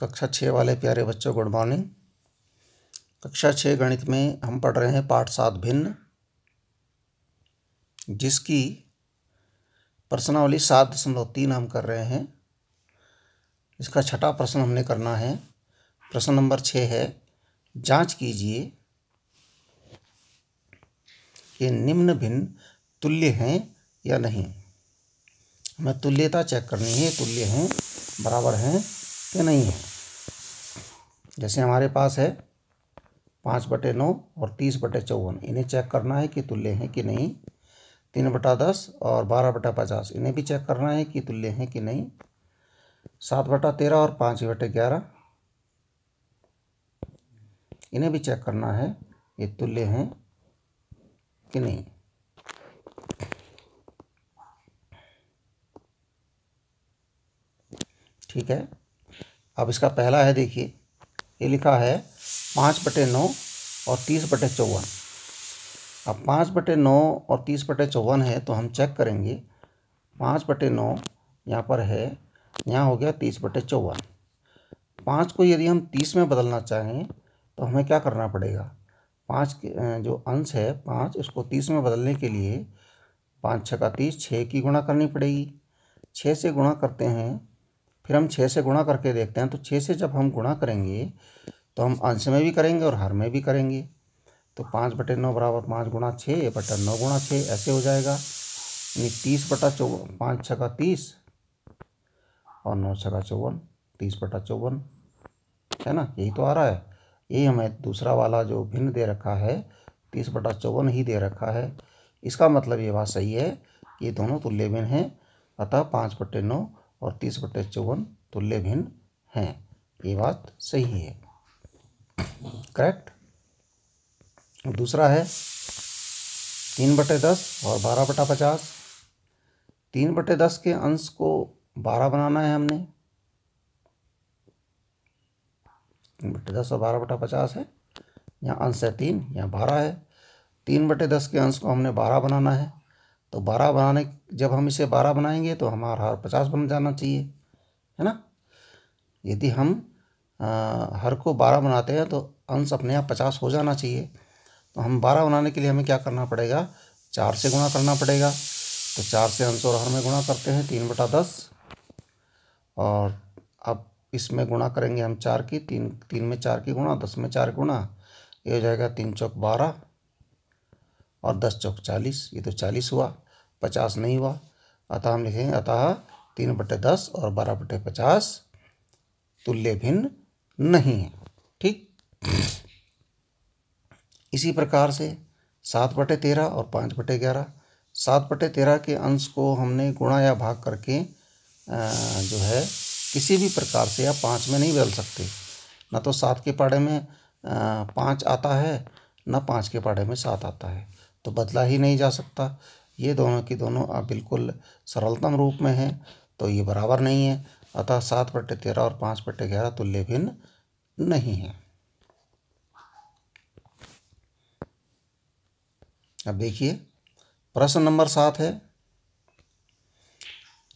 कक्षा 6 वाले प्यारे बच्चों, गुड मॉर्निंग। कक्षा 6 गणित में हम पढ़ रहे हैं पाठ 7 भिन्न, जिसकी प्रश्नावली 7.3 हम कर रहे हैं। इसका छठा प्रश्न हमने करना है। प्रश्न नंबर 6 है, जांच कीजिए कि निम्न भिन्न तुल्य हैं या नहीं। हमें तुल्यता चेक करनी है, तुल्य हैं, बराबर हैं कि नहीं है। जैसे हमारे पास है 5/9 और 30/54, इन्हें चेक करना है कि तुल्य हैं कि नहीं। 3/10 और 12/50, इन्हें भी चेक करना है कि तुल्य हैं कि नहीं। 7/13 और 5/11, इन्हें भी चेक करना है ये तुल्य हैं कि नहीं। ठीक है, अब इसका पहला है, देखिए ये लिखा है 5/9 और 30/54। अब 5/9 और 30/54 है तो हम चेक करेंगे। 5/9 यहाँ पर है, यहाँ हो गया 30/54। 5 को यदि हम 30 में बदलना चाहें तो हमें क्या करना पड़ेगा। 5 के जो अंश है 5, इसको 30 में बदलने के लिए 5 6 का 30, 6 की गुणा करनी पड़ेगी। 6 से गुणा करते हैं, फिर हम 6 से गुणा करके देखते हैं। तो 6 से जब हम गुणा करेंगे तो हम अंश में भी करेंगे और हर में भी करेंगे। तो 5/9 बराबर 5 गुणा 6 बटा 9 गुणा 6, ऐसे हो जाएगा। यानी 30/54, 5 6 का 30 और 9 6 का 54, 30/54 है ना, यही तो आ रहा है। यही हमें दूसरा वाला जो भिन्न दे रखा है 30/54 ही दे रखा है। इसका मतलब ये बात सही है कि ये दोनों तुल्य भिन्न हैं। अतः 5/9 और 30/54 तुल्य भिन्न हैं। ये बात सही है, करेक्ट। दूसरा है 3/10 और 12/50। 3/10 के अंश को 12 बनाना है हमने। 3/10 और 12/50 है, यहाँ अंश है 3, यहाँ 12 है। 3/10 के अंश को हमने 12 बनाना है। तो 12 बनाने, जब हम इसे 12 बनाएंगे तो हमारा हर 50 बन जाना चाहिए, है ना। यदि हम हर को 12 बनाते हैं तो अंश अपने आप 50 हो जाना चाहिए। तो हम 12 बनाने के लिए हमें क्या करना पड़ेगा, 4 से गुणा करना पड़ेगा। तो 4 से अंश और हर में गुणा करते हैं, 3/10। और अब इसमें गुणा करेंगे हम 4 की, 3 में 4 की गुणा, 10 में 4 गुणा, ये हो जाएगा 3 चौक 12 और 10 चौक 40। ये तो 40 हुआ, 50 नहीं हुआ। अतः हम लिखेंगे, अतः 3/10 और 12/50 तुल्य भिन्न नहीं है। ठीक, इसी प्रकार से 7/13 और 5/11। 7/13 के अंश को हमने गुणा या भाग करके जो है किसी भी प्रकार से या 5 में नहीं बदल सकते। न तो 7 के पहाड़े में 5 आता है, न 5 के पहाड़े में 7 आता है, तो बदला ही नहीं जा सकता। ये दोनों की दोनों बिल्कुल सरलतम रूप में हैं, तो ये बराबर नहीं है। अतः 7/13 और 5/11 तुल्य भिन्न नहीं है। अब देखिए प्रश्न नंबर 7 है,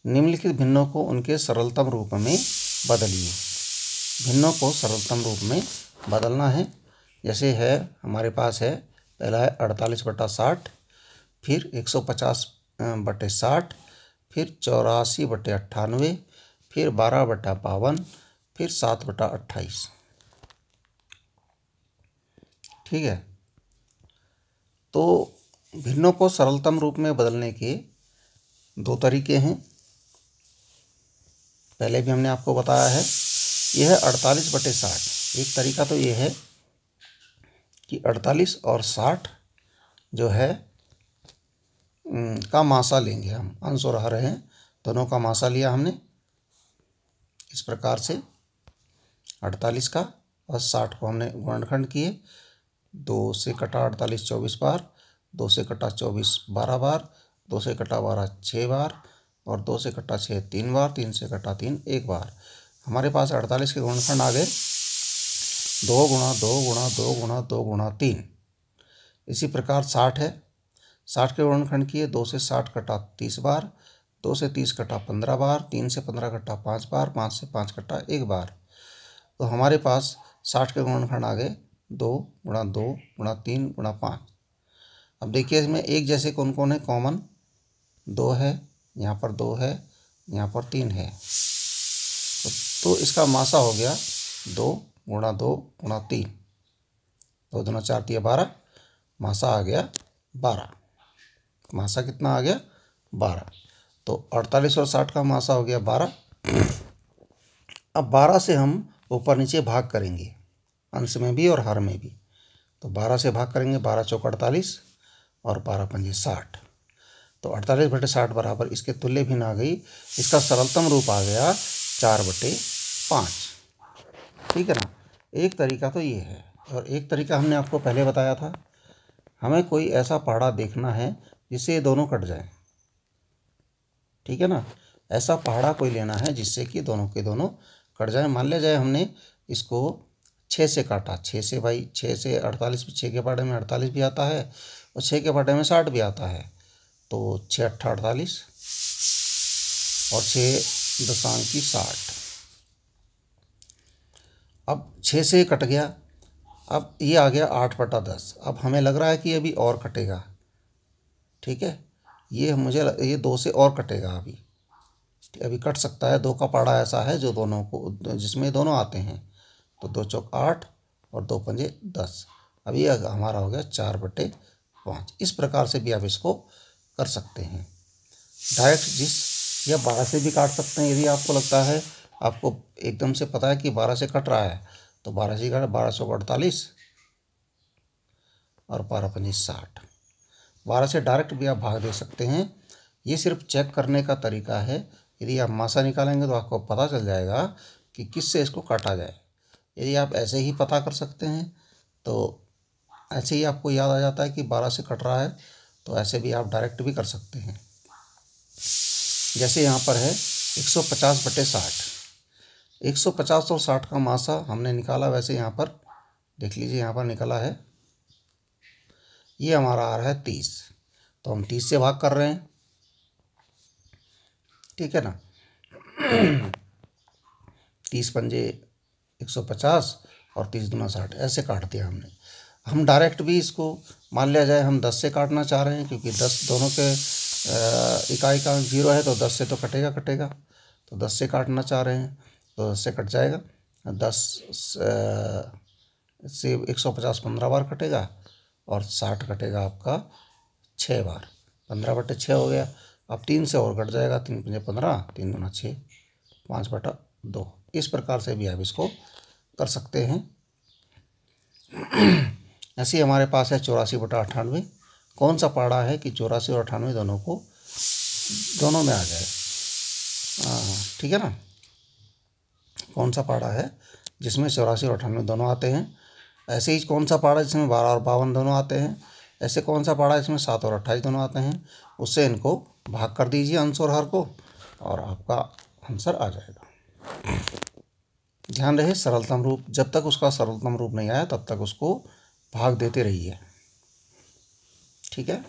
निम्नलिखित भिन्नों को उनके सरलतम रूप में बदलिए। भिन्नों को सरलतम रूप में बदलना है। जैसे है, हमारे पास है, पहला है 48/60, फिर 150/60, फिर 84/98, फिर 12/52, फिर 7/28। ठीक है, तो भिन्नों को सरलतम रूप में बदलने के 2 तरीके हैं। पहले भी हमने आपको बताया है, यह है 48/60। एक तरीका तो ये है कि 48 और 60 जो है का मासा लेंगे हम। अंश और हर हैं, दोनों का मासा लिया हमने। इस प्रकार से 48 का और 60 को हमने गुणनखंड किए। 2 से कटा 48 24 बार, 2 से कटा 24 12 बार, 2 से कटा 12 6 बार, और 2 से कटा 6 3 बार, 3 से कटा 3 1 बार। हमारे पास 48 के गुणनखंड आ गए 2 गुणा 2 गुणा 2 गुणा 2 गुणा 3। इसी प्रकार 60 है, 60 के गुणनखंड किए, 2 से 60 कटा 30 बार, 2 से 30 कटा 15 बार, 3 से 15 कटा 5 बार, 5 से 5 कटा 1 बार। तो हमारे पास 60 के गुणनखंड आ गए 2 गुणा 2 गुणा 3 गुणा 5। अब देखिए इसमें एक जैसे कौन कौन है, कॉमन 2 है, यहाँ पर 2 है, यहाँ पर 3 है। तो इसका मासा हो गया 2 गुणा 2 गुणा 3, 2 दूना 4 3 12, मासा आ गया 12। मासा कितना आ गया 12। तो 48 और 60 का मासा हो गया 12। अब 12 से हम ऊपर नीचे भाग करेंगे, अंश में भी और हर में भी। तो 12 से भाग करेंगे, 12 चौक 48 और 12 पंजे 60। तो 48/60 बराबर इसके तुल्य भिन्न आ गई। इसका सरलतम रूप आ गया 4/5। ठीक है ना। एक तरीका तो ये है, और एक तरीका हमने आपको पहले बताया था। हमें कोई ऐसा पहाड़ा देखना है जिससे ये दोनों कट जाए। ठीक है ना, ऐसा पहाड़ा कोई लेना है जिससे कि दोनों के दोनों कट जाए। मान लिया जाए हमने इसको 6 से काटा, 6 से भाई 6 से 48, 6 के पहाड़े में 48 भी आता है और 6 के पहाड़े में 60 भी आता है। तो 6 8 48 और 6 दशांकी 60। अब 6 से कट गया, अब ये आ गया 8/10। अब हमें लग रहा है कि अभी और कटेगा। ठीक है, ये 2 से और कटेगा, अभी कट सकता है। 2 का पहाड़ा ऐसा है जो दोनों को, जिसमें दोनों आते हैं। तो 2 चौक 8 और 2 पंजे 10। अब ये हमारा हो गया 4/5। इस प्रकार से भी आप इसको कर सकते हैं डायरेक्ट। या 12 से भी काट सकते हैं यदि आपको लगता है, आपको एकदम से पता है कि 12 से कट रहा है, तो 12 से काट, 12 चौक 48 और 12 पंजे 60। 12 से डायरेक्ट भी आप भाग दे सकते हैं। ये सिर्फ चेक करने का तरीका है। यदि आप मासा निकालेंगे तो आपको पता चल जाएगा कि किससे इसको काटा जाए। यदि आप ऐसे ही पता कर सकते हैं तो ऐसे ही आपको याद आ जाता है कि 12 से कट रहा है, तो ऐसे भी आप डायरेक्ट भी कर सकते हैं। जैसे यहाँ पर है 150/60। 150 और 60 का मासा हमने निकाला। वैसे यहाँ पर देख लीजिए, यहाँ पर निकला है, ये हमारा आ रहा है 30। तो हम 30 से भाग कर रहे हैं। ठीक है ना। 30 पंजे 150 और 30 दूना 60, ऐसे काट दिया हमने। हम डायरेक्ट भी इसको, मान लिया जाए हम 10 से काटना चाह रहे हैं, क्योंकि 10 दोनों के इकाई का 0 है, तो 10 से तो कटेगा। तो 10 से काटना चाह रहे हैं तो 10 से कट जाएगा। 10 से 150 15 बार कटेगा और 60 कटेगा आपका 6 बार। 15/6 हो गया। अब 3 से और कट जाएगा, 3 पंजे 15, 3 दूना 6, 5/2। इस प्रकार से भी आप इसको कर सकते हैं। ऐसे ही हमारे पास है 84/98। कौन सा पहाड़ा है कि 84 और 98 दोनों में आ जाए। ठीक है ना। कौन सा पहाड़ा है जिसमें 84 और 98 दोनों आते हैं। ऐसे ही कौन सा पहाड़ा जिसमें 12 और 52 दोनों आते हैं। ऐसे कौन सा पहाड़ा जिसमें 7 और 28 दोनों आते हैं। उससे इनको भाग कर दीजिए, अंश और हर को, और आपका आंसर आ जाएगा। ध्यान रहे सरलतम रूप, जब तक उसका सरलतम रूप नहीं आया तब तक उसको भाग देते रहिए। ठीक है।